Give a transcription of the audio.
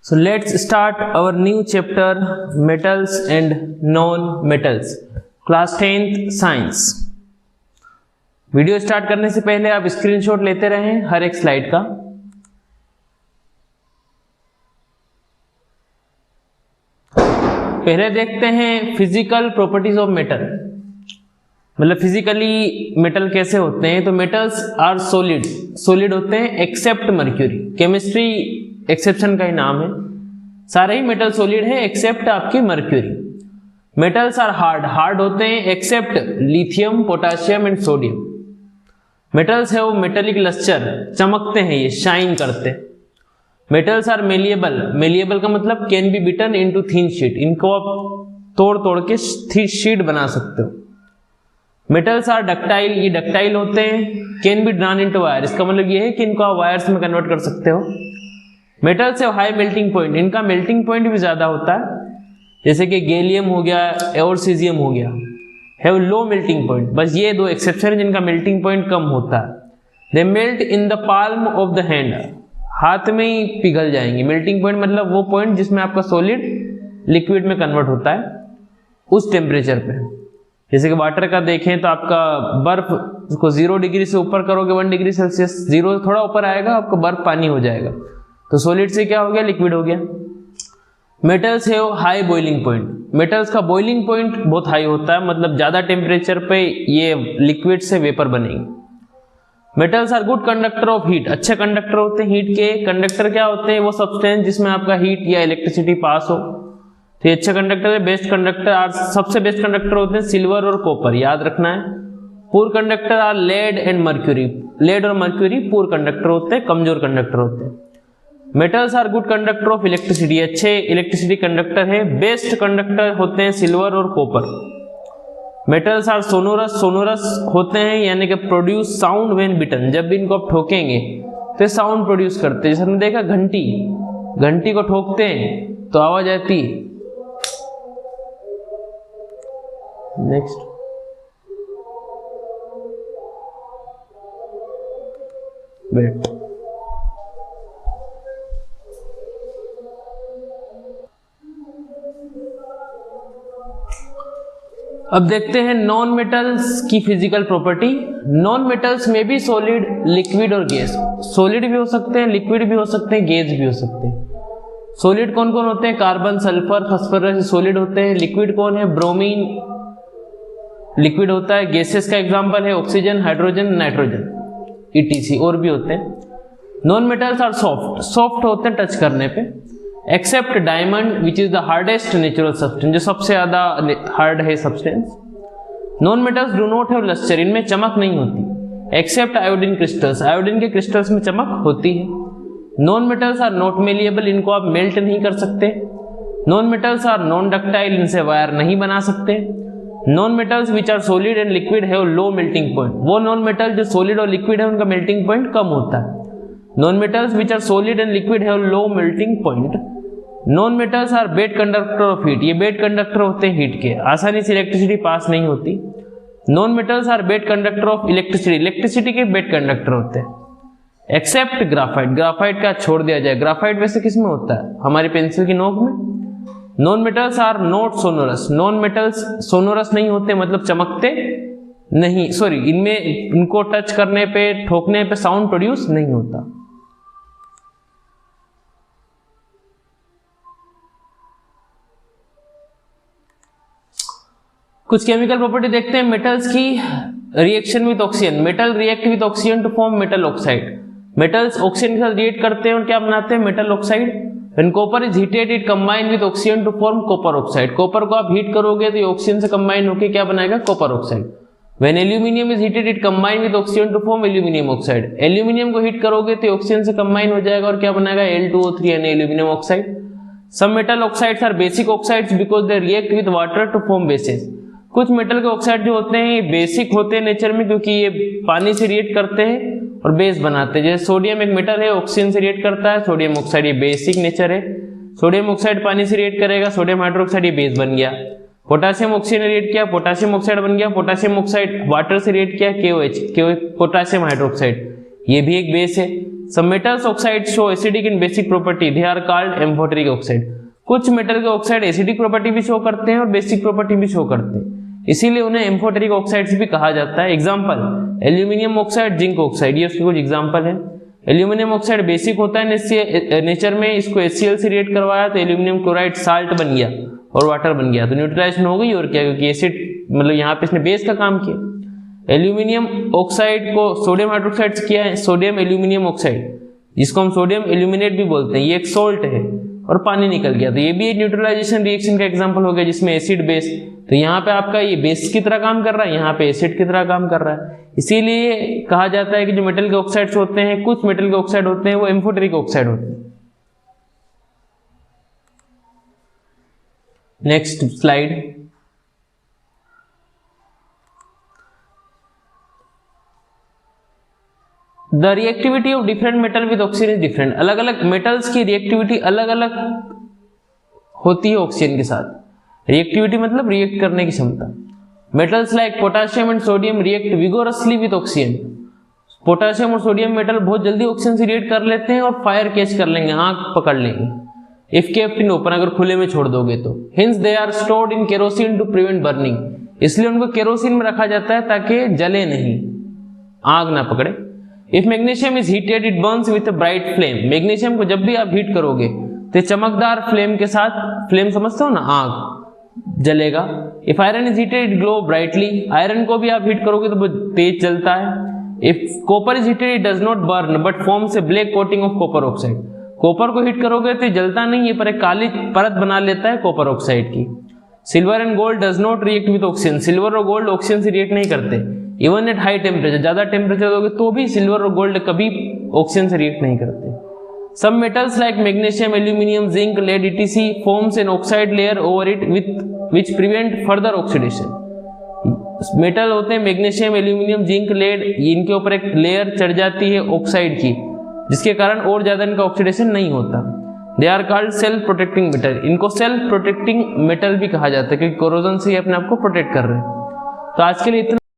So let's start our new chapter, metals and non-metals, class 10th science। Video start करने से पहले आप screenshot लेते रहें हर एक स्लाइड का। पहले देखते हैं फिजिकल प्रॉपर्टीज ऑफ मेटल, मतलब फिजिकली मेटल कैसे होते हैं। तो मेटल्स आर सॉलिड होते हैं एक्सेप्ट मर्क्यूरी। केमिस्ट्री एक्सेप्शन का ही नाम है, सारे ही मेटल सॉलिड है एक्सेप्ट आपकी मर्क्यूरी। मेटल्स आर हार्ड होते हैं except lithium, potassium and sodium. Metals है वो मेटेलिक लस्टर, चमकते हैं, ये शाइन करते हैं। मेटल्स आर मेलिएबल का मतलब can be beaten into thin sheet, इनको आप तोड़ के शीट बना सकते हो। मेटल्स आर डक्टाइल, ये डक्टाइल होते हैं, can be drawn into wire, इसका मतलब ये है कि इनको आप वायर्स में कन्वर्ट कर सकते हो। मेटल्स है हाई मेल्टिंग पॉइंट, इनका मेल्टिंग पॉइंट भी ज्यादा होता है, जैसे कि गैलियम हो गया और सीजियम हो गया, हैव लो मेल्टिंग पॉइंट। बस ये दो एक्सेप्शन है जिनका मेल्टिंग पॉइंट कम होता है। They melt in the palm of the hand, हाथ में ही पिघल जाएंगे। मेल्टिंग पॉइंट मतलब वो पॉइंट जिसमें आपका सॉलिड लिक्विड में कन्वर्ट होता है उस टेम्परेचर पे। जैसे कि वाटर का देखें तो आपका बर्फ को 0 डिग्री से ऊपर करोगे 1 डिग्री सेल्सियस, 0 थोड़ा ऊपर आएगा आपका बर्फ पानी हो जाएगा। तो सॉलिड से क्या हो गया, लिक्विड हो गया। मेटल्स है हाई बॉइलिंग पॉइंट, मेटल्स का बॉइलिंग पॉइंट बहुत हाई होता है, मतलब ज्यादा टेम्परेचर पे ये लिक्विड से वेपर बनेंगे। Metals are good conductor of heat, अच्छे कंडक्टर होते हैं हीट के। कंडक्टर क्या होते हैं, वो सब्सटेंस जिसमें आपका हीट या इलेक्ट्रिसिटी पास हो, तो ये अच्छे कंडक्टर है। बेस्ट कंडक्टर आर, सबसे बेस्ट कंडक्टर होते हैं सिल्वर और कॉपर, याद रखना है। Poor conductor are lead and mercury, lead और मर्क्यूरी पुअर कंडक्टर होते हैं, कमजोर कंडक्टर होते हैं। Metals are good conductor of electricity, अच्छे इलेक्ट्रिसिटी कंडक्टर है। बेस्ट कंडक्टर होते हैं सिल्वर और कॉपर। मेटल्स आर सोनोरस होते हैं, यानी कि प्रोड्यूस साउंड व्हेन बिटन, जब भी इनको आप ठोकेंगे तो साउंड प्रोड्यूस करते हैं। जैसे हमने देखा घंटी को ठोकते हैं तो आवाज आती है। नेक्स्ट, वेट, अब देखते हैं नॉन मेटल्स की फिजिकल प्रॉपर्टी। नॉन मेटल्स में भी सॉलिड, लिक्विड और गैस, सॉलिड भी हो सकते हैं, लिक्विड भी हो सकते हैं, गैस भी हो सकते हैं। सॉलिड कौन कौन होते हैं, कार्बन, सल्फर, फास्फोरस सॉलिड होते हैं। लिक्विड कौन है, ब्रोमीन लिक्विड होता है। गैसेस का एग्जांपल है ऑक्सीजन, हाइड्रोजन, नाइट्रोजन, ईटीसी, और भी होते हैं। नॉन मेटल्स आर सॉफ्ट होते हैं टच करने पे, except diamond which is the hardest natural substance, जो सबसे ज्यादा हार्ड है substance. Non metals do not have lustre, इनमें चमक नहीं होती, एक्सेप्ट आयोडीन क्रिस्टल्स, आयोडीन के क्रिस्टल्स में चमक होती है। Non metals are not malleable, इनको आप मेल्ट नहीं कर सकते। Non metals are non ductile, इनसे वायर नहीं बना सकते। Non metals which are solid and liquid have low melting point, वो नॉन मेटल जो सॉलिड और लिक्विड है उनका मेल्टिंग पॉइंट कम होता है। Non metals which are solid and liquid have low melting point. Non metals are bad conductor of heat, ये bad conductor होते हैं हीट के, आसानी से इलेक्ट्रिसिटी पास नहीं होती। Non metals are bad conductor of electricity, electricity के bad conductor होते हैं। एक्सेप्ट ग्राफाइट, ग्राफाइट का छोड़ दिया जाए। ग्राफाइट वैसे किस में होता है, हमारी पेंसिल की नोक में। Non metals are not sonorous, non metals sonorous नहीं होते, मतलब चमकते नहीं, सॉरी, इनमें इनको टच करने पे, ठोकने पे साउंड प्रोड्यूस नहीं होता। कुछ केमिकल प्रॉपर्टी देखते हैं मेटल्स की। Reaction with oxygen, metal react with oxygen to form metal oxide. Metals oxygen के साथ रिएक्ट करते हैं और क्या बनाते हैं, metal oxide. When copper is heated it combine with oxygen to form copper oxide, copper को आप हीट करोगे तो ये ऑक्सीजन से कंबाइन होकर क्या बनाएगा, copper oxide. When aluminium is heated it combine with oxygen to form aluminium oxide, aluminium को हीट करोगे तो ऑक्सीजन से कंबाइन हो जाएगा और क्या बनाएगा, Al2O3 यानी aluminium oxide. Some metal oxides are basic oxides because they react with water to form bases, कुछ मेटल के ऑक्साइड जो होते हैं ये बेसिक होते हैं नेचर में, क्योंकि ये पानी से रिएक्ट करते हैं और बेस बनाते हैं। जैसे सोडियम एक मेटल है, ऑक्सीजन से रिएक्ट करता है, सोडियम ऑक्साइड, ये बेसिक नेचर है। सोडियम ऑक्साइड पानी से रिएक्ट करेगा, सोडियम हाइड्रोक्साइड, ये बेस बन गया। पोटासियम ऑक्सीजन ने रिएक्ट किया, पोटासियम ऑक्साइड बन गया। पोटासियम ऑक्साइड वाटर से रिएक्ट किया, KOH, पोटासियम हाइड्रोक्साइड, ये भी एक बेस है। Some metals oxide show acidic in basic property, they are called amphoteric oxide. कुछ मेटल के ऑक्साइड एसिडिक प्रॉपर्टी भी शो करते हैं और बेसिक प्रॉपर्टी भी शो करते हैं, इसीलिए उन्हें एम्फोटेरिक ऑक्साइड्स भी कहा जाता है। Example aluminium oxide, zinc oxide, ये उसके कुछ एग्जांपल है। एल्यूमिनियम ऑक्साइड बेसिक होता है नेचर में, इसको HCl से रिएक्ट करवाया तो एल्यूमिनियम क्लोराइड साल्ट बन गया और वाटर बन गया, तो न्यूट्रलाइजेशन हो गई और क्या, क्योंकि एसिड मतलब यहाँ पे इसने बेस का काम किया। एल्यूमिनियम ऑक्साइड को सोडियम हाइड्रोक्साइड से किया है, सोडियम एल्यूमिनियम ऑक्साइड, जिसको हम सोडियम एल्यूमिनेट भी बोलते हैं, ये एक सोल्ट है और पानी निकल गया, तो ये भी एक न्यूट्रलाइजेशन रिएक्शन का एग्जांपल हो गया जिसमें एसिड बेस, तो यहाँ पे आपका ये बेस की तरह काम कर रहा है, यहाँ पे एसिड की तरह काम कर रहा है। इसीलिए कहा जाता है कि जो मेटल के ऑक्साइड्स होते हैं, कुछ मेटल के ऑक्साइड होते हैं वो एम्फोटेरिक ऑक्साइड होते हैं। Next slide. The reactivity of different metal with oxygen is different. अलग अलग मेटल्स की रिएक्टिविटी अलग अलग होती है ऑक्सीजन के साथ। रिएक्टिविटी मतलब रिएक्ट करने की क्षमता। Metals like potassium and sodium react vigorously with oxygen. Potassium और सोडियम मेटल बहुत जल्दी ऑक्सीजन से रिएक्ट कर लेते हैं और फायर कैच कर लेंगे, आग पकड़ लेंगे इफ केप्ट इन ओपन, अगर खुले में छोड़ दोगे तो। Hence they are stored in kerosene to prevent burning, इसलिए उनको केरोसिन में रखा जाता है ताकि जले नहीं, आग ना पकड़े। If magnesium is heated it Burns with a bright flame. Magnesium को जब भी आप हीट करोगे तो चमकदार फ्लेम के साथ, फ्लेम समझते हो ना, आग जलेगा। If iron is heated it glow brightly. Iron को भी आप हीट करोगे तो वो तेज जलता है। If copper is heated it does not burn but forms a black coating of copper oxide. Copper को हीट करोगे तो जलता नहीं है पर एक काली परत बना लेता है कॉपर ऑक्साइड की। Silver and gold does not react with oxygen. Silver और गोल्ड ऑक्सीजन से रिएक्ट नहीं करते। इवन एट हाई टेम्परेचर, ज्यादा टेम्परेचर दोगे तो भी सिल्वर और गोल्ड कभी ऑक्सीजन से रिएक्ट नहीं करते। Some metals like magnesium, aluminium, zinc, lead etc forms an oxide layer over it with which prevent further oxidation। Metal होते हैं मैग्नीशियम, एल्यूमिनियम, जिंक, लेड, इनके ऊपर एक लेयर चढ़ जाती है ऑक्साइड की, जिसके कारण और ज्यादा इनका ऑक्सीडेशन नहीं होता। They are called self protecting metal. इनको सेल्फ प्रोटेक्टिंग मेटल भी कहा जाता है क्योंकि कोरोजन से ये अपने आप को प्रोटेक्ट कर रहे हैं। तो आज के लिए इतना।